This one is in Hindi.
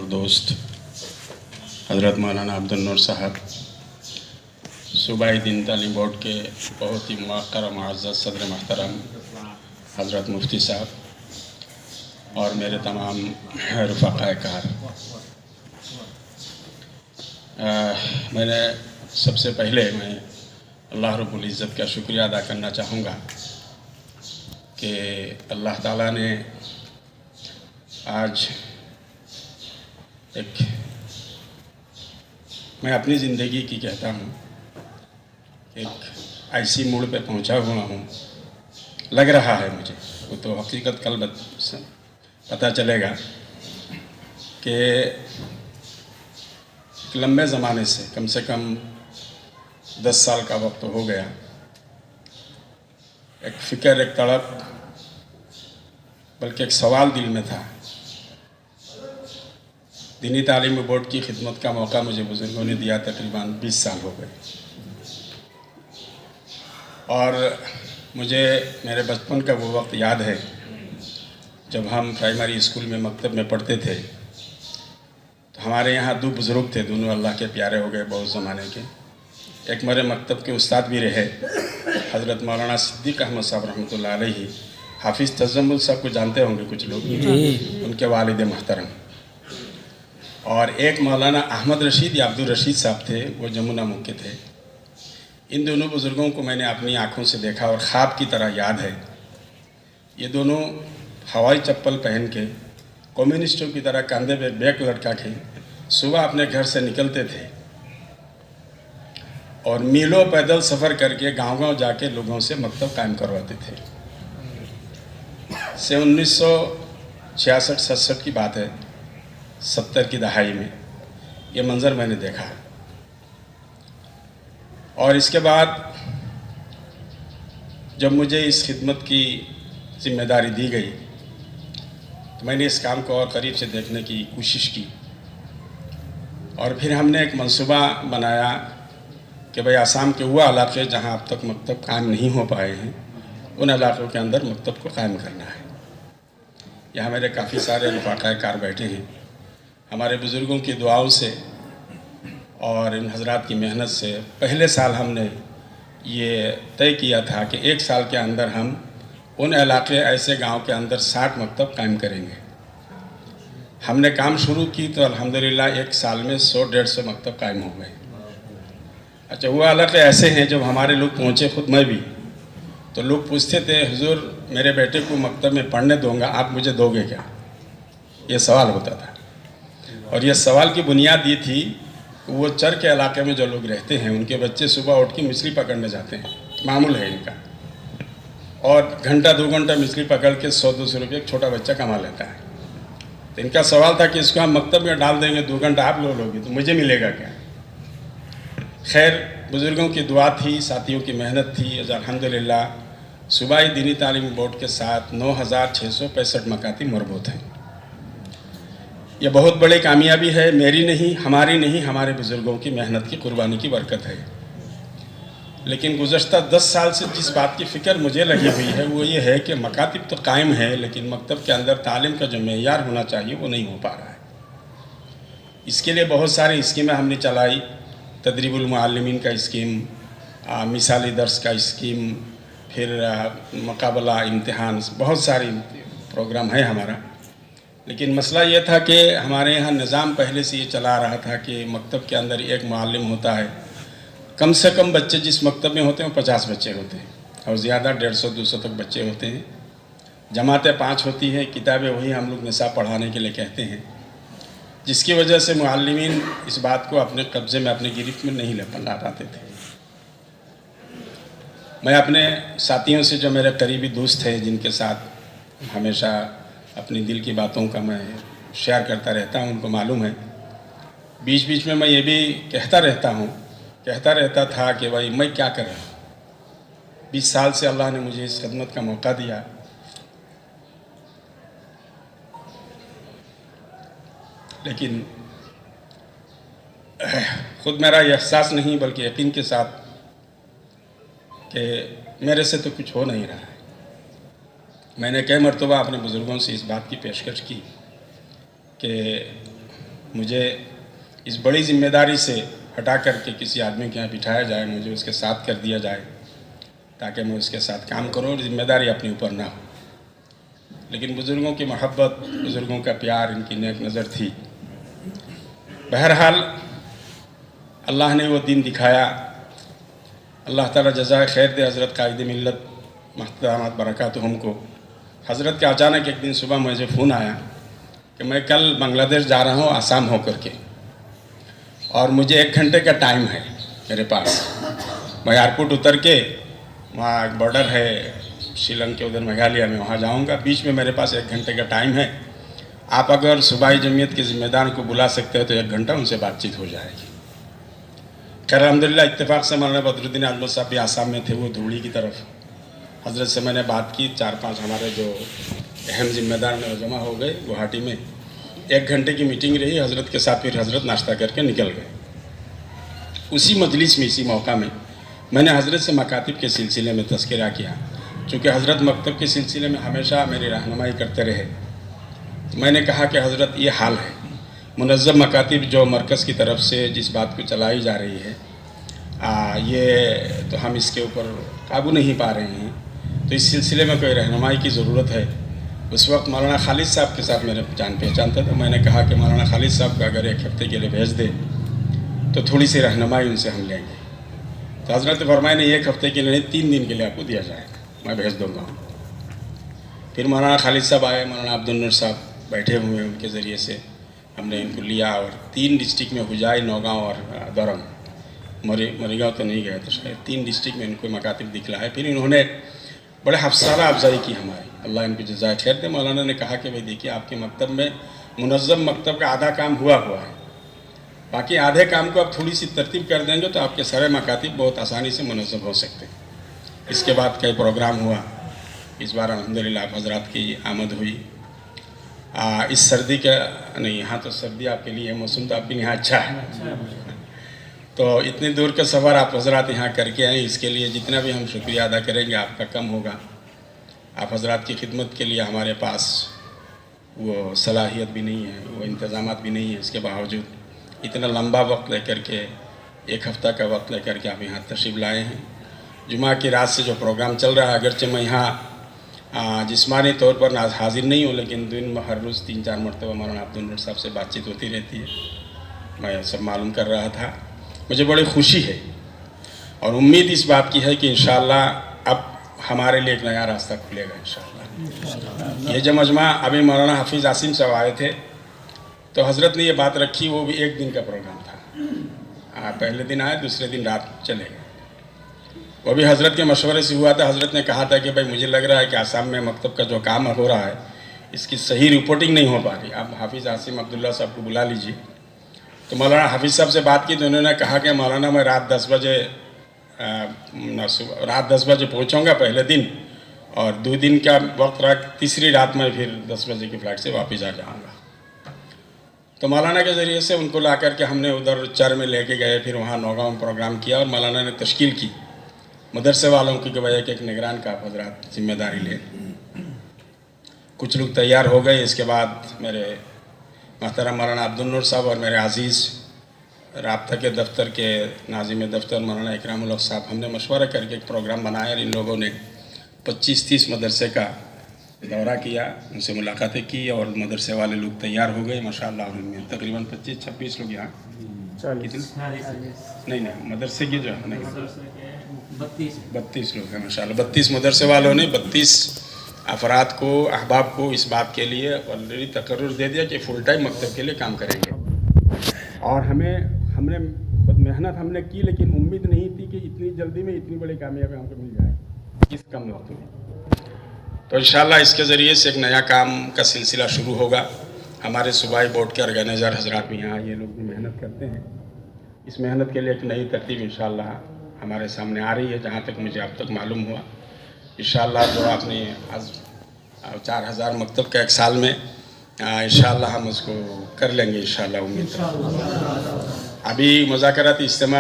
दोस्त हज़रत मौलाना अब्दुल नूर साहब, सूबाई दीन तालीम बोर्ड के बहुत ही मुअक्कर मुअज़्ज़ज़ सदर महतरम हज़रत मुफ्ती साहब और मेरे तमाम रफ़ाक़ाए कार, मैंने सबसे पहले मैं अल्लाह रब्बुल इज़्ज़त का शुक्रिया अदा करना चाहूँगा कि अल्लाह ताला ने आज मैं अपनी ज़िंदगी की कहता हूँ एक ऐसी मोड़ पे पहुँचा हुआ हूँ, लग रहा है मुझे, वो तो हकीकत कल पता चलेगा कि लंबे ज़माने से कम 10 साल का वक्त हो गया, एक फ़िक्र, एक तड़प, बल्कि एक सवाल दिल में था। दीनी तालीम बोर्ड की खिदमत का मौका मुझे बुज़ुर्गों ने दिया, तकरीबन 20 साल हो गए और मुझे मेरे बचपन का वो वक्त याद है जब हम प्राइमरी स्कूल में मकतब में पढ़ते थे। तो हमारे यहाँ 2 बुज़ुर्ग थे, दोनों अल्लाह के प्यारे हो गए बहुत ज़माने के। एक मेरे मकतब के उस्ताद भी रहे हज़रत मौलाना सिद्दीक़ अहमद साहब रहमतुल्लाह अलैहि, हाफिज़ तज़म्मुल साहब को जानते होंगे कुछ लोग, उनके वालिद महतरम। और एक मौलाना अहमद रशीद या अब्दुल रशीद साहब थे, वो जमुना मुख के थे। इन दोनों बुज़ुर्गों को मैंने अपनी आँखों से देखा और ख्वाब की तरह याद है। ये दोनों हवाई चप्पल पहन के कम्युनिस्टों की तरह कंधे पे बैग लटका के सुबह अपने घर से निकलते थे और मीलों पैदल सफ़र करके गांव-गांव जाके लोगों से मकतब कायम करवाते थे। से 1966-67 की बात है, 70 की दहाई में ये मंज़र मैंने देखा। और इसके बाद जब मुझे इस खिदमत की ज़िम्मेदारी दी गई तो मैंने इस काम को और करीब से देखने की कोशिश की और फिर हमने एक मंसूबा बनाया कि भाई आसाम के वो इलाके जहाँ अब तक मकतब कायम नहीं हो पाए हैं, उन इलाक़ों के अंदर मकतब को कायम करना है। यहाँ मेरे काफ़ी सारे रफ़ाक़ाए कार बैठे हैं। हमारे बुज़ुर्गों की दुआओं से और इन हज़रात की मेहनत से पहले साल हमने ये तय किया था कि 1 साल के अंदर हम उन इलाके ऐसे गांव के अंदर 60 मकतब कायम करेंगे। हमने काम शुरू की तो अल्हम्दुलिल्लाह 1 साल में 100-150 मकतब कायम हो गए। अच्छा, वो इलाके ऐसे हैं जब हमारे लोग पहुँचे, खुद मैं भी, तो लोग पूछते थे, हुजूर मेरे बेटे को मकतब में पढ़ने दूँगा, आप मुझे दोगे क्या? ये सवाल होता था। और ये सवाल की बुनियाद ये थी कि वो चर के इलाके में जो लोग रहते हैं उनके बच्चे सुबह उठ के मछली पकड़ने जाते हैं, मामूल है इनका, और घंटा 2 घंटा मछली पकड़ के 100-200 रुपये एक छोटा बच्चा कमा लेता है। तो इनका सवाल था कि इसको हम मकतब में डाल देंगे, 2 घंटा आप लोगे तो मुझे मिलेगा क्या? खैर, बुज़ुर्गों की दुआ थी, साथियों की मेहनत थी। अल्हम्दुलिल्लाह सूबाई दीनी तालीम बोर्ड के साथ 9665 मकातिब मरबूत हैं। ये बहुत बड़ी कामयाबी है, मेरी नहीं, हमारी नहीं, हमारे बुज़ुर्गों की मेहनत की, कुर्बानी की बरकत है। लेकिन गुज़श्ता 10 साल से जिस बात की फ़िक्र मुझे लगी हुई है वो ये है कि मकातिब तो कायम है, लेकिन मकतब के अंदर तालीम का जो मेयार होना चाहिए वो नहीं हो पा रहा है। इसके लिए बहुत सारी स्कीमें हमने चलाई, तदरीबुल मुअल्लिमीन का स्कीम, मिसाली दर्स का स्कीम, फिर मुकाबला इम्तिहान, बहुत सारी प्रोग्राम है हमारा। लेकिन मसला ये था कि हमारे यहाँ निज़ाम पहले से ये चला रहा था कि मकतब के अंदर एक मुअल्लिम होता है, कम से कम बच्चे जिस मकतब में होते हैं 50 बच्चे होते हैं और ज़्यादा 150-200 तक बच्चे होते हैं। जमातें 5 होती हैं, किताबें वही हम लोग निसाब पढ़ाने के लिए कहते हैं, जिसकी वजह से मुअल्लिमीन इस बात को अपने कब्ज़े में, अपने गिरफ्त में नहीं ला पाते थे। मैं अपने साथियों से, जो मेरे करीबी दोस्त हैं, जिनके साथ हमेशा अपनी दिल की बातों का मैं शेयर करता रहता हूँ, उनको मालूम है, बीच बीच में मैं ये भी कहता रहता था कि भाई मैं क्या कर रहा हूँ। 20 साल से अल्लाह ने मुझे इस खिदमत का मौका दिया, लेकिन ख़ुद मेरा ये एहसास नहीं बल्कि यकीन के साथ कि मेरे से तो कुछ हो नहीं रहा है। मैंने कई मरतबा अपने बुज़ुर्गों से इस बात की पेशकश की कि मुझे इस बड़ी जिम्मेदारी से हटा करके किसी आदमी के यहाँ बिठाया जाए, मुझे उसके साथ कर दिया जाए ताकि मैं उसके साथ काम करूँ और जिम्मेदारी अपने ऊपर ना हो। लेकिन बुज़ुर्गों की मोहब्बत, बुज़ुर्गों का प्यार, इनकी नेक नज़र थी। बहरहाल अल्लाह ने वो दिन दिखाया। अल्लाह ताला जज़ाए खैर दे हज़रत कायद मिल्लत महतरमात बरकातुहुम को। हज़रत का अचानक एक दिन सुबह मुझे फ़ोन आया कि मैं कल बांग्लादेश जा रहा हूँ आसाम होकर के, और मुझे 1 घंटे का टाइम है मेरे पास। मैं एयरपोर्ट उतर के वहाँ एक बॉर्डर है श्रीलंका उधर मेघालय में, वहाँ जाऊँगा। बीच में मेरे पास 1 घंटे का टाइम है। आप अगर सूबाई जमीयत के ज़िम्मेदार को बुला सकते हो तो 1 घंटा उनसे बातचीत हो जाएगी। खैर अल्हम्दुलिल्लाह इत्तेफाक से मौलाना बदरुद्दीन आजमल साहब भी आसाम में थे, वो धूड़ी की तरफ। हज़रत से मैंने बात की, 4-5 हमारे जो अहम ज़िम्मेदार जमा हो गए गुवाहाटी में। 1 घंटे की मीटिंग रही हज़रत के साथ। फिर हज़रत नाश्ता करके निकल गए। उसी मजलिस में, इसी मौका में मैंने हज़रत से मकातिब के सिलसिले में तज़किरा किया। चूँकि हज़रत मकतब के सिलसिले में हमेशा मेरी रहनुमाई करते रहे, तो मैंने कहा कि हज़रत ये हाल है, मुनज़्ज़म मकातिब जो मरकज़ की तरफ से जिस बात को चलाई जा रही है, ये तो हम इसके ऊपर काबू नहीं पा रहे हैं, तो इस सिलसिले में कोई रहनुमाई की ज़रूरत है। उस वक्त मौलाना खालिद साहब के साथ मेरे जान पहचान था, तो मैंने कहा कि मौलाना खालिद साहब को अगर 1 हफ़्ते के लिए भेज दे तो थोड़ी सी रहनुमाई उनसे हम लेंगे। तो हज़रत फरमाए ने 1 हफ़्ते के लिए नहीं, 3 दिन के लिए आपको दिया जाएगा, मैं भेज दूँगा। फिर मौलाना खालिद साहब आए, मौलाना अब्दुल नूर साहब बैठे हुए, उनके ज़रिए से हमने इनको लिया और 3 डिस्ट्रिक्ट में हुजाई, नौगांव और दरंग, मरीगांव तो नहीं गए, तो शायद 3 डिस्ट्रिक्ट में इनको मकातिब दिखलाए। फिर इन्होंने बड़े हफ्सारा अफजाई की हमारी, अल्लाह इनको जज़ाए खैर दे। मौलाना ने कहा कि भाई देखिए, आपके मकतब में मुनज़्ज़म मकतब का आधा काम हुआ है, बाकी आधे काम को आप थोड़ी सी तरतीब कर देंगे तो आपके सारे मकातिब बहुत आसानी से मुनज़्ज़म हो सकते हैं। इसके बाद कई प्रोग्राम हुआ। इस बार अल्हम्दुलिल्लाह आप हज़रात की आमद हुई। इस सर्दी का नहीं, यहाँ तो सर्दी आपके लिए मौसम तो आपके यहाँ अच्छा है, तो इतनी दूर का सफ़र आप हज़रात यहाँ करके आए, इसके लिए जितना भी हम शुक्रिया अदा करेंगे आपका कम होगा। आप हज़रात की खिदमत के लिए हमारे पास वो सलाहियत भी नहीं है, वो इंतज़ामात भी नहीं है, इसके बावजूद इतना लंबा वक्त लेकर के, 1 हफ़्ता का वक्त लेकर के आप यहाँ तशरीफ़ लाए हैं। जुमा की रात से जो प्रोग्राम चल रहा है, अगरचे मैं यहाँ जिस्मानी तौर पर हाजिर नहीं हूँ, लेकिन दिन में हर रोज़ 3-4 मरतबा मौलाना अब्दुल नूर साहब से बातचीत होती रहती है। मैं सब मालूम कर रहा था, मुझे बड़ी खुशी है और उम्मीद इस बात की है कि इंशाअल्लाह अब हमारे लिए एक नया रास्ता खुलेगा इंशाअल्लाह। ये जो मजमा अभी मौलाना हाफिज़ आसिम साहब आए थे, तो हज़रत ने ये बात रखी, वो भी 1 दिन का प्रोग्राम था। पहले दिन आए, दूसरे दिन रात चले गए। वो भी हज़रत के मशवरे से हुआ था। हज़रत ने कहा था कि भाई मुझे लग रहा है कि आसाम में मकतब का जो काम हो रहा है, इसकी सही रिपोर्टिंग नहीं हो पा रही, आप हाफिज़ आसिम अब्दुल्ला साहब को बुला लीजिए। तो मौलाना हाफिज़ साहब से बात की तो उन्होंने कहा कि मौलाना मैं रात 10 बजे पहुँचूँगा पहले दिन, और 2 दिन का वक्त रहा, तीसरी रात में फिर 10 बजे की फ़्लाइट से वापस आ जाऊँगा। तो मौलाना के ज़रिए से उनको ला कर के हमने उधर चर में लेके गए, फिर वहाँ नौगांव में प्रोग्राम किया और मौलाना ने तश्कील की मदरसे वालों की गवाही के एक निगरान का आप हज़रात जिम्मेदारी ले। कुछ लोग तैयार हो गए। इसके बाद मेरे मोहतरम मौलाना अब्दुल नूर साहब और मेरे अज़ीज़ राब्ता के दफ्तर के नाज़िम दफ्तर मौलाना इकरामुल हक साहब, हमने मशवरा करके एक प्रोग्राम बनाया और इन लोगों ने 25-30 मदरसे का दौरा किया, उनसे मुलाकातें की और मदरसे वाले लोग तैयार हो गए माशाअल्लाह। उनमें तकरीबन 25-26 लोग यहाँ, कितने नहीं मदरसे की जो है 32 लोग हैं माशाअल्लाह। 32 मदरसे वालों ने 32 अफराद को, अहबाब को इस बात के लिए ऑलरेडी तकर्रुर दे दिया कि फुल टाइम मकतब के लिए काम करेंगे। और हमने मेहनत हमने की, लेकिन उम्मीद नहीं थी कि इतनी जल्दी में इतनी बड़ी कामयाबी हमको मिल जाए इस कम वक्त में। तो इंशाअल्लाह इसके ज़रिए से एक नया काम का सिलसिला शुरू होगा। हमारे सूबाई बोर्ड के ऑर्गेनाइज़र हज़रात भी यहाँ, ये लोग भी मेहनत करते हैं। इस मेहनत के लिए एक नई तरतीब इंशाअल्लाह हमारे सामने आ रही है, जहाँ तक मुझे अब तक मालूम हुआ। इंशाअल्लाह जो आपने आज 4000 मकतब का 1 साल में इंशाअल्लाह हम उसको कर लेंगे इंशाअल्लाह, उम्मीद है। अभी मुज़ाकराती इज्तिमा